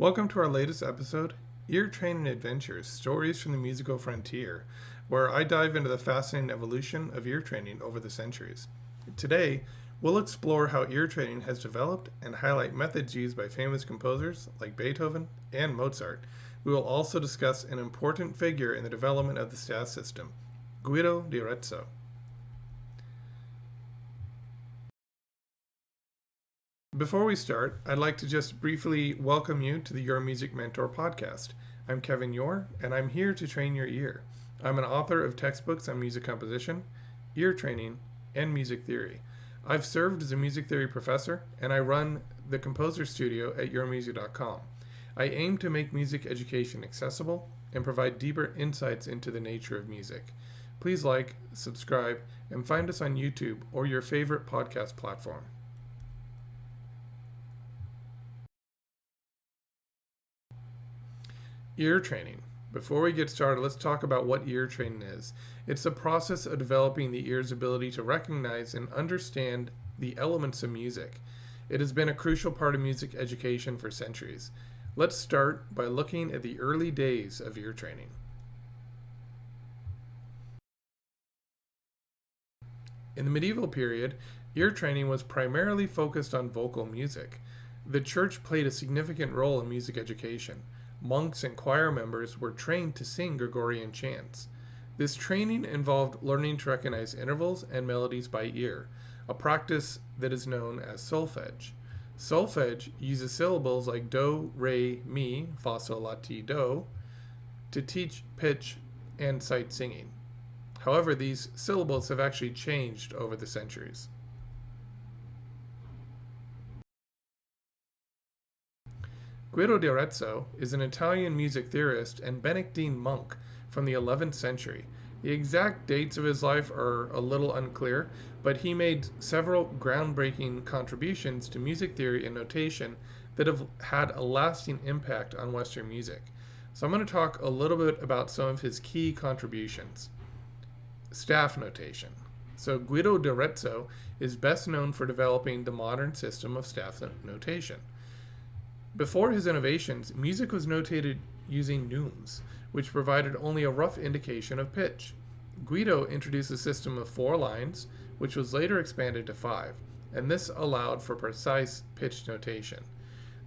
Welcome to our latest episode, Ear Training Adventures, Stories from the Musical Frontier, where I dive into the fascinating evolution of ear training over the centuries. Today, we'll explore how ear training has developed and highlight methods used by famous composers like Beethoven and Mozart. We will also discuss an important figure in the development of the staff system, Guido di Arezzo. Before we start, I'd like to just briefly welcome you to the UreMusic Mentor podcast. I'm Kevin Yore, and I'm here to train your ear. I'm an author of textbooks on music composition, ear training, and music theory. I've served as a music theory professor, and I run the composer studio at UreMusic.com. I aim to make music education accessible and provide deeper insights into the nature of music. Please like, subscribe, and find us on YouTube or your favorite podcast platform. Ear training. Before we get started, let's talk about what ear training is. It's the process of developing the ear's ability to recognize and understand the elements of music. It has been a crucial part of music education for centuries. Let's start by looking at the early days of ear training. In the medieval period, ear training was primarily focused on vocal music. The church played a significant role in music education. Monks and choir members were trained to sing Gregorian chants. This training involved learning to recognize intervals and melodies by ear, a practice that is known as solfege. Solfege uses syllables like do, re, mi, fa, sol, la, ti, do to teach pitch and sight singing. However, these syllables have actually changed over the centuries. Guido di Arezzo is an Italian music theorist and Benedictine monk from the 11th century. The exact dates of his life are a little unclear, but he made several groundbreaking contributions to music theory and notation that have had a lasting impact on Western music. So I'm going to talk a little bit about some of his key contributions. Staff notation. So Guido di Arezzo is best known for developing the modern system of staff notation. Before his innovations, music was notated using neumes, which provided only a rough indication of pitch. Guido introduced a system of 4 lines, which was later expanded to 5, and this allowed for precise pitch notation.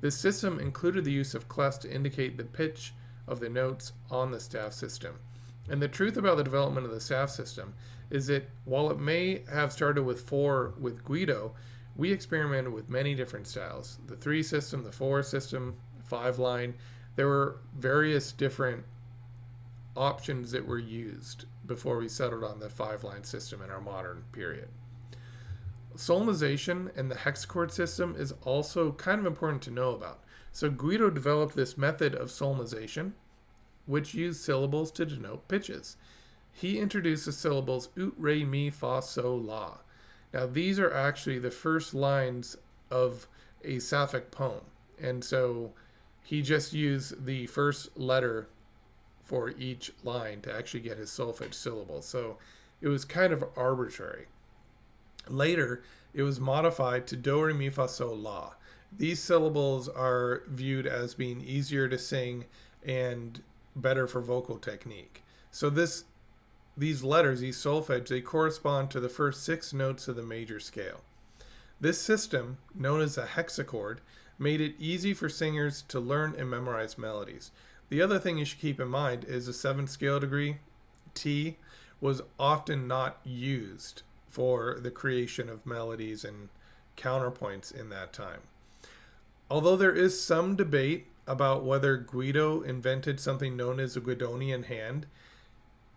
This system included the use of clefs to indicate the pitch of the notes on the staff system. And the truth about the development of the staff system is that while it may have started with 4 with Guido, we experimented with many different styles. The 3 system, the 4 system, 5 line. There were various different options that were used before we settled on the 5 line system in our modern period. Solmization and the hexachord system is also kind of important to know about. So Guido developed this method of solmization, which used syllables to denote pitches. He introduced the syllables ut, re, mi, fa, sol, la. Now, these are actually the first lines of a Sapphic poem. And so he just used the first letter for each line to actually get his solfege syllables. So it was kind of arbitrary. Later, it was modified to do, re, mi, fa, sol, la. These syllables are viewed as being easier to sing and better for vocal technique. So these letters, these solfege, they correspond to the first 6 notes of the major scale. This system, known as a hexachord, made it easy for singers to learn and memorize melodies. The other thing you should keep in mind is the 7th scale degree, T, was often not used for the creation of melodies and counterpoints in that time. Although there is some debate about whether Guido invented something known as a Guidonian hand,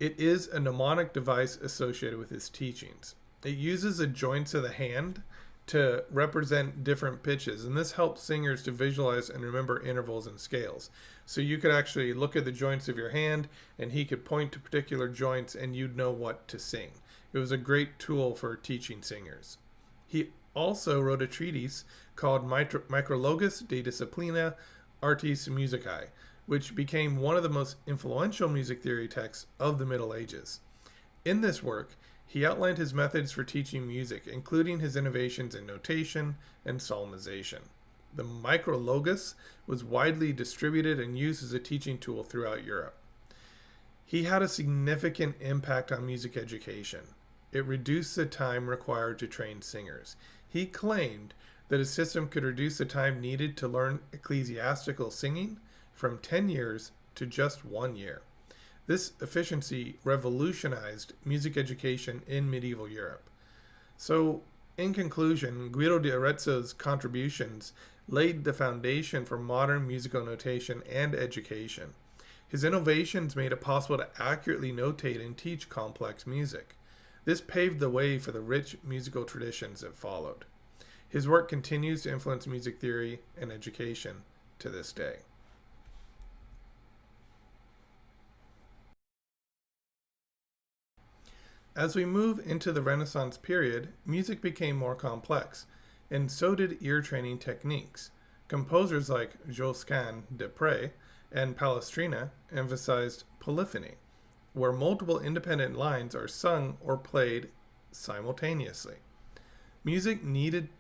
it is a mnemonic device associated with his teachings. It uses the joints of the hand to represent different pitches, and this helps singers to visualize and remember intervals and scales. So you could actually look at the joints of your hand, and he could point to particular joints, and you'd know what to sing. It was a great tool for teaching singers. He also wrote a treatise called Micrologus de Disciplina Artis Musicae, which became one of the most influential music theory texts of the Middle Ages. In this work, he outlined his methods for teaching music, including his innovations in notation and solmization. The micrologus was widely distributed and used as a teaching tool throughout Europe. He had a significant impact on music education. It reduced the time required to train singers. He claimed that a system could reduce the time needed to learn ecclesiastical singing from 10 years to just 1 year. This efficiency revolutionized music education in medieval Europe. So, in conclusion, Guido di Arezzo's contributions laid the foundation for modern musical notation and education. His innovations made it possible to accurately notate and teach complex music. This paved the way for the rich musical traditions that followed. His work continues to influence music theory and education to this day. As we move into the Renaissance period, music became more complex, and so did ear training techniques. Composers like Josquin des Prez and Palestrina emphasized polyphony, where multiple independent lines are sung or played simultaneously. Music needed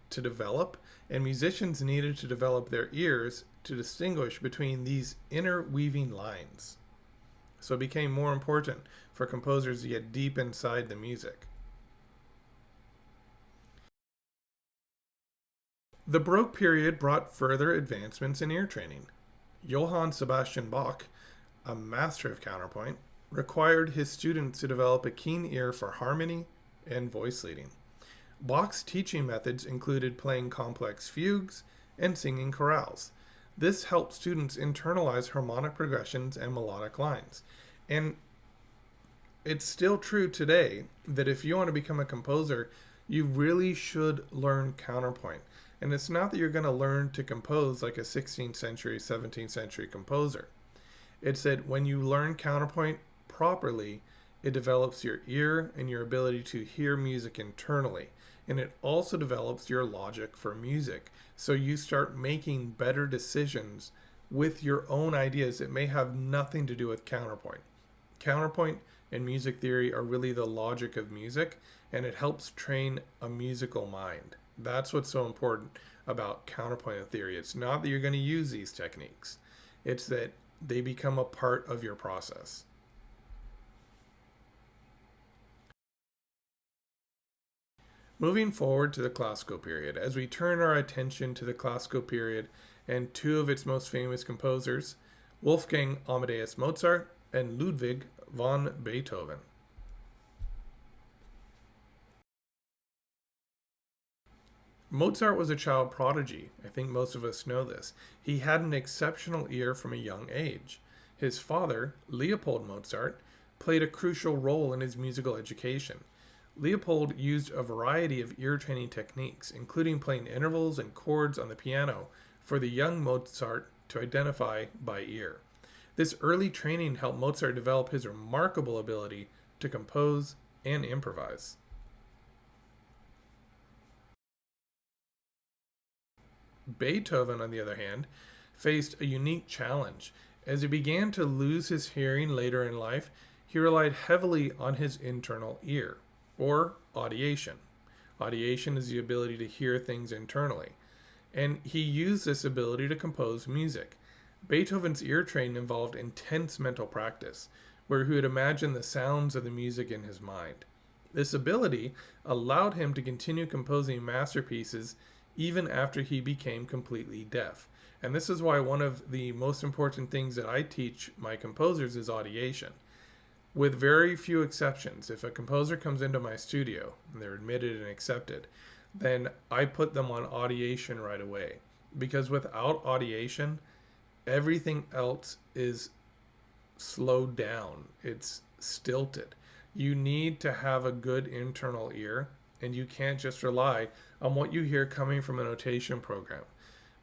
to develop, and musicians needed to develop their ears to distinguish between these interweaving lines. So it became more important for composers to get deep inside the music. The Baroque period brought further advancements in ear training. Johann Sebastian Bach, a master of counterpoint, required his students to develop a keen ear for harmony and voice leading. Bach's teaching methods included playing complex fugues and singing chorales. This helped students internalize harmonic progressions and melodic lines. And it's still true today that if you want to become a composer, you really should learn counterpoint. And it's not that you're going to learn to compose like a 16th century, 17th century composer. It's that when you learn counterpoint properly, it develops your ear and your ability to hear music internally. And it also develops your logic for music. So you start making better decisions with your own ideas that may have nothing to do with counterpoint. Counterpoint and music theory are really the logic of music, and it helps train a musical mind. That's what's so important about counterpoint theory. It's not that you're going to use these techniques. It's that they become a part of your process. Moving forward to the classical period, as we turn our attention to the classical period and two of its most famous composers, Wolfgang Amadeus Mozart and Ludwig van Beethoven. Mozart was a child prodigy. I think most of us know this. He had an exceptional ear from a young age. His father, Leopold Mozart, played a crucial role in his musical education. Leopold used a variety of ear training techniques, including playing intervals and chords on the piano for the young Mozart to identify by ear. This early training helped Mozart develop his remarkable ability to compose and improvise. Beethoven, on the other hand, faced a unique challenge. As he began to lose his hearing later in life, he relied heavily on his internal ear, or audiation. Audiation is the ability to hear things internally, and he used this ability to compose music. Beethoven's ear training involved intense mental practice, where he would imagine the sounds of the music in his mind. This ability allowed him to continue composing masterpieces even after he became completely deaf. And this is why one of the most important things that I teach my composers is audiation. With very few exceptions, if a composer comes into my studio and they're admitted and accepted, then I put them on audiation right away. Because without audiation, everything else is slowed down. It's stilted. You need to have a good internal ear, and you can't just rely on what you hear coming from a notation program.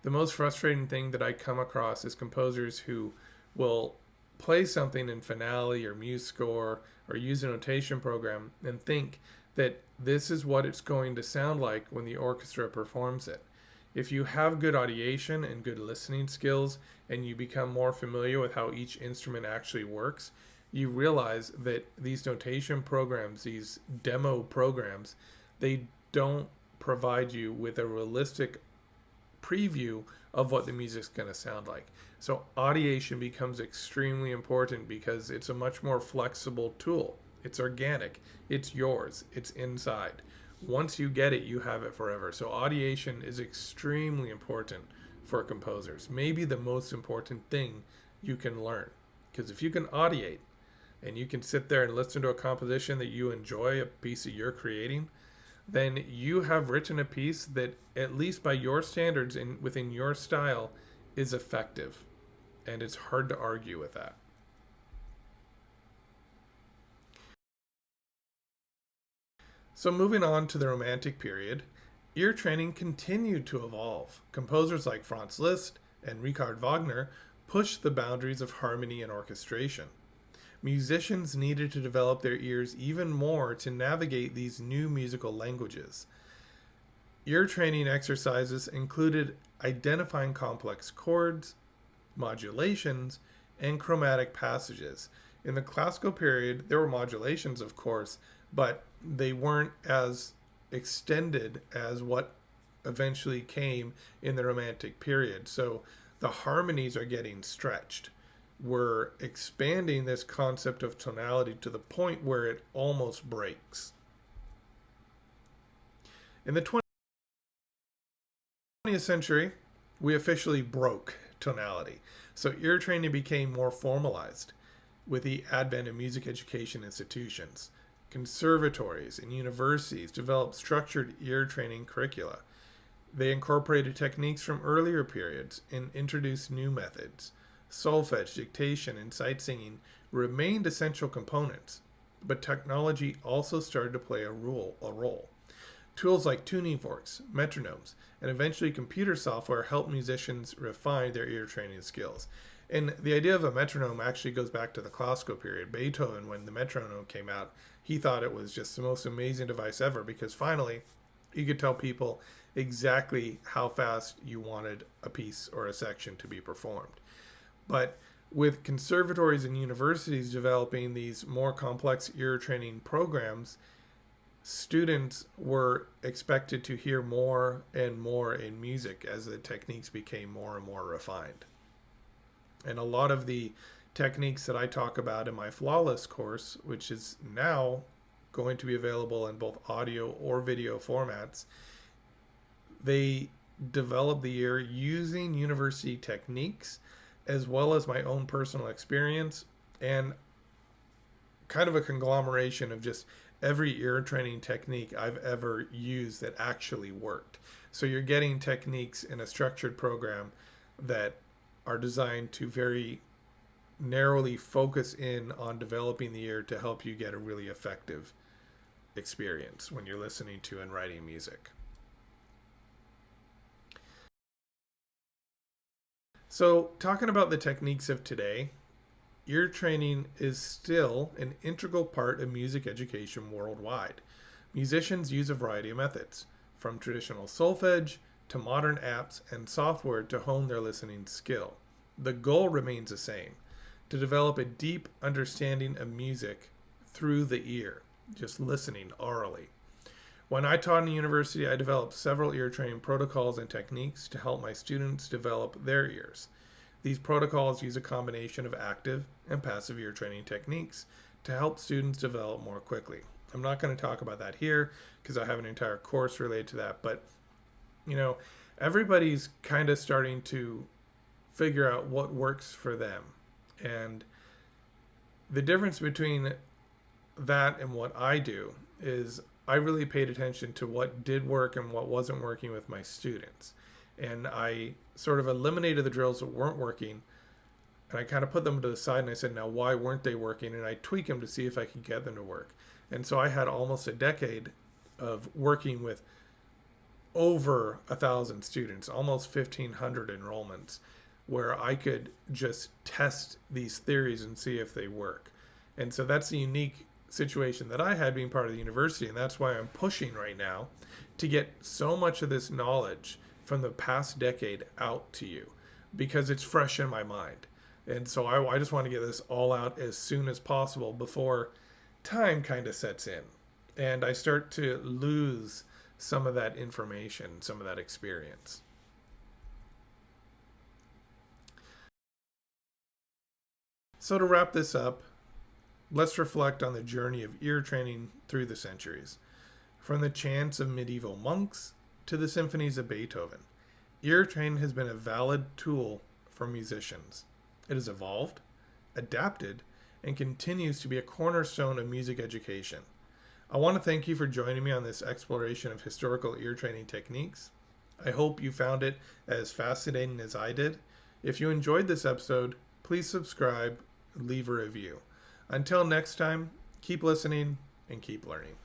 The most frustrating thing that I come across is composers who will play something in finale or MuseScore or use a notation program and think that this is what it's going to sound like when the orchestra performs it. If you have good audiation and good listening skills and you become more familiar with how each instrument actually works, you realize that these notation programs, these demo programs, they don't provide you with a realistic preview of what the music's going to sound like. So audiation becomes extremely important because it's a much more flexible tool. It's organic, it's yours, it's inside. Once you get it, you have it forever. So audiation is extremely important for composers. Maybe the most important thing you can learn. Because if you can audiate and you can sit there and listen to a composition that you enjoy, a piece that you're creating, then you have written a piece that, at least by your standards and within your style, is effective. And it's hard to argue with that. So moving on to the Romantic period, ear training continued to evolve. Composers like Franz Liszt and Richard Wagner pushed the boundaries of harmony and orchestration. Musicians needed to develop their ears even more to navigate these new musical languages. Ear training exercises included identifying complex chords, modulations, and chromatic passages. In the classical period, there were modulations, of course, but they weren't as extended as what eventually came in the Romantic period. So the harmonies are getting stretched. We're expanding this concept of tonality to the point where it almost breaks. In the 20th century, we officially broke tonality. So ear training became more formalized with the advent of music education institutions. Conservatories and universities developed structured ear training curricula. They incorporated techniques from earlier periods and introduced new methods. Solfege, dictation, and sight singing remained essential components, but technology also started to play a role. Tools like tuning forks, metronomes, and eventually computer software helped musicians refine their ear training skills. And the idea of a metronome actually goes back to the classical period. Beethoven, when the metronome came out, he thought it was just the most amazing device ever because finally you could tell people exactly how fast you wanted a piece or a section to be performed. But with conservatories and universities developing these more complex ear training programs, students were expected to hear more and more in music as the techniques became more and more refined. And a lot of the techniques that I talk about in my Flawless course, which is now going to be available in both audio or video formats, they develop the ear using university techniques as well as my own personal experience and kind of a conglomeration of just every ear training technique I've ever used that actually worked. So you're getting techniques in a structured program that are designed to very narrowly focus in on developing the ear to help you get a really effective experience when you're listening to and writing music. So talking about the techniques of today, ear training is still an integral part of music education worldwide. Musicians use a variety of methods, from traditional solfege to modern apps and software to hone their listening skill. The goal remains the same, to develop a deep understanding of music through the ear, just listening orally. When I taught in the university, I developed several ear training protocols and techniques to help my students develop their ears. These protocols use a combination of active and passive ear training techniques to help students develop more quickly. I'm not going to talk about that here because I have an entire course related to that, but everybody's kind of starting to figure out what works for them. And the difference between that and what I do is I really paid attention to what did work and what wasn't working with my students. And I sort of eliminated the drills that weren't working, and I kind of put them to the side and I said, now why weren't they working? And I tweak them to see if I could get them to work. And so I had almost a decade of working with over 1,000 students, almost 1,500 enrollments, where I could just test these theories and see if they work. And so that's the unique situation that I had being part of the university, and that's why I'm pushing right now to get so much of this knowledge from the past decade out to you because it's fresh in my mind. And so I just want to get this all out as soon as possible before time kind of sets in and I start to lose some of that information, some of that experience. So to wrap this up, let's reflect on the journey of ear training through the centuries. From the chants of medieval monks to the symphonies of Beethoven, ear training has been a valid tool for musicians. It has evolved, adapted, and continues to be a cornerstone of music education. I want to thank you for joining me on this exploration of historical ear training techniques. I hope you found it as fascinating as I did. If you enjoyed this episode, please subscribe, leave a review. Until next time, keep listening and keep learning.